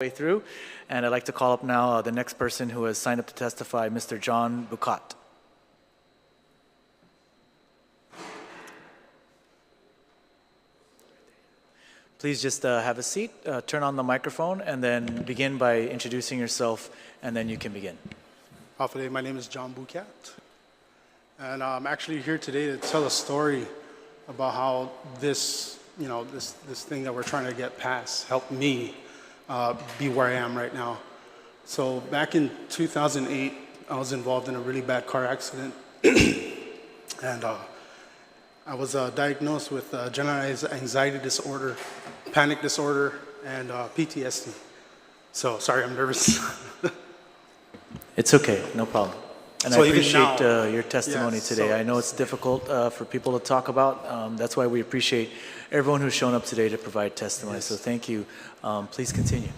way through. And I'd like to call up now the next person who has signed up to testify, Mr. John Buccat. Please just have a seat, turn on the microphone, and then begin by introducing yourself, and then you can begin. Today, my name is John Buccat, and I'm actually here today to tell a story about how this thing that we're trying to get past helped me be where I am right now. So back in 2008, I was involved in a really bad car accident, and I was diagnosed with generalized anxiety disorder, panic disorder, and PTSD. So sorry, I'm nervous. It's okay, no problem. And so I appreciate your testimony yes, today. I know it's difficult for people to talk about. That's why we appreciate everyone who's shown up today to provide testimony. Yes. So thank you. Please continue.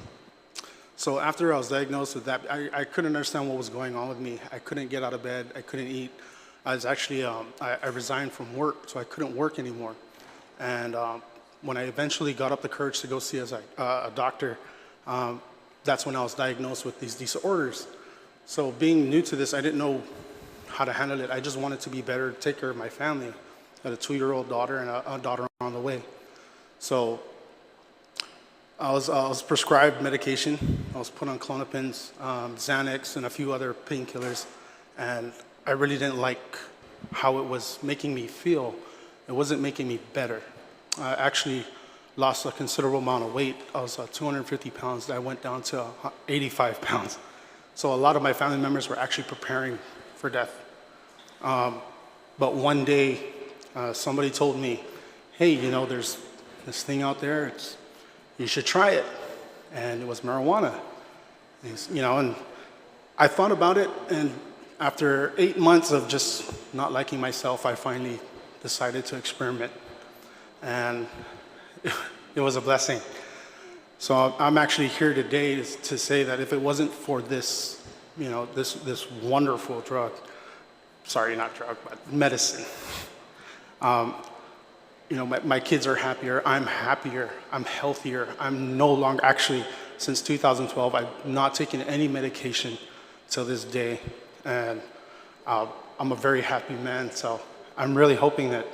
So after I was diagnosed with that, I couldn't understand what was going on with me. I couldn't get out of bed. I couldn't eat. I was actually, I resigned from work, so I couldn't work anymore. And when I eventually got up the courage to go see a doctor, that's when I was diagnosed with these disorders. So being new to this, I didn't know how to handle it. I just wanted to be better, take care of my family. I had a 2-year-old daughter and a daughter on the way. So I was prescribed medication. I was put on Clonopins, Xanax, and a few other painkillers. And I really didn't like how it was making me feel. It wasn't making me better. I actually lost a considerable amount of weight. I was 250 pounds. I went down to 85 pounds. So a lot of my family members were actually preparing for death. But one day, somebody told me, hey, there's this thing out there, you should try it. And it was marijuana. And I thought about it, and after 8 months of just not liking myself, I finally decided to experiment. And it was a blessing. So I'm actually here today to say that if it wasn't for this, this wonderful drug, sorry, not drug, but medicine, my kids are happier, I'm healthier, I'm no longer, actually, since 2012, I've not taken any medication till this day, and I'm a very happy man, so I'm really hoping that,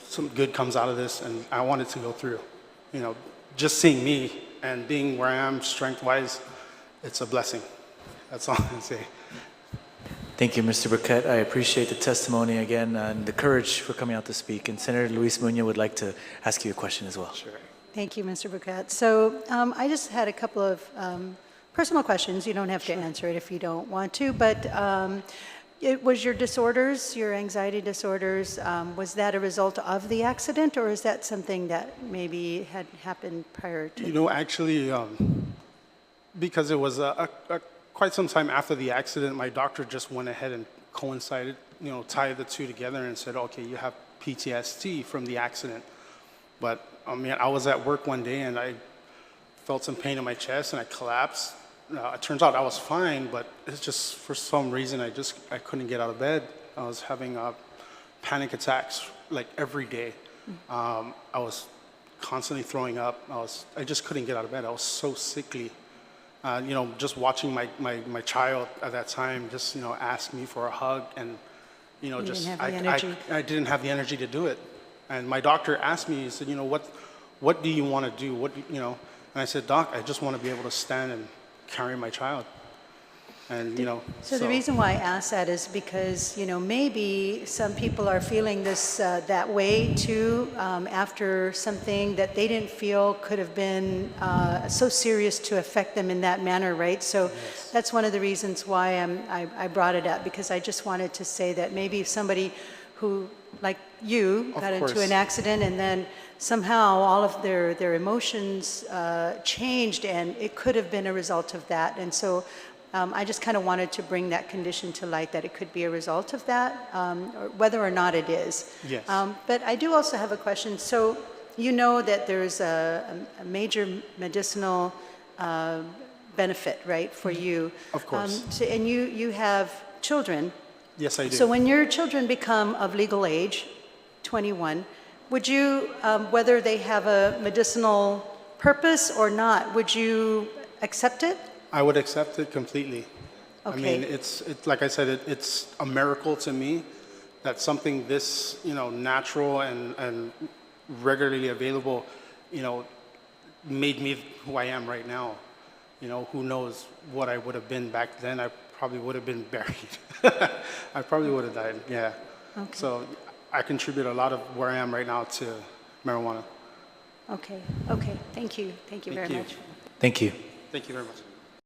some good comes out of this, and I want it to go through. Just seeing me and being where I am strength-wise, it's a blessing. That's all I can say. Thank you, Mr. Buccat. I appreciate the testimony again and the courage for coming out to speak. And Senator Luis Muñoz would like to ask you a question as well. Sure. Thank you, Mr. Buccat. So I just had a couple of personal questions. You don't have to answer it if you don't want to, but it was your disorders, your anxiety disorders, was that a result of the accident, or is that something that maybe had happened prior to? Actually, because it was quite some time after the accident, my doctor just went ahead and coincided, tied the two together and said, okay, you have PTSD from the accident. But I was at work one day and I felt some pain in my chest and I collapsed. It turns out I was fine, but it's just for some reason I couldn't get out of bed. I was having panic attacks like every day. I was constantly throwing up. I just couldn't get out of bed. I was so sickly. Just watching my child at that time just ask me for a hug, and didn't have the energy. I didn't have the energy to do it. And my doctor asked me, he said, what do you want to do? And I said, Doc, I just want to be able to stand and carry my child. And so the reason why I ask that is because maybe some people are feeling this that way too after something that they didn't feel could have been so serious to affect them in that manner, right? So yes. That's one of the reasons why I brought it up, because I just wanted to say that maybe somebody who, like you, got into an accident and then somehow all of their emotions changed, and it could have been a result of that. And so I just kind of wanted to bring that condition to light, that it could be a result of that, or whether or not it is. Yes. But I do also have a question. So that there's a major medicinal benefit, right, for you. Of course. And you have children. Yes, I do. So when your children become of legal age, 21, would you, whether they have a medicinal purpose or not, would you accept it? I would accept it completely. I mean, Okay. it's like I said, it's a miracle to me that something this, natural and regularly available, made me who I am right now. Who knows what I would have been back then? I probably would have been buried. I probably would have died, yeah. Okay. So I contribute a lot of where I am right now to marijuana. Okay, okay, thank you very Thank you. much. Thank you. Thank you very much.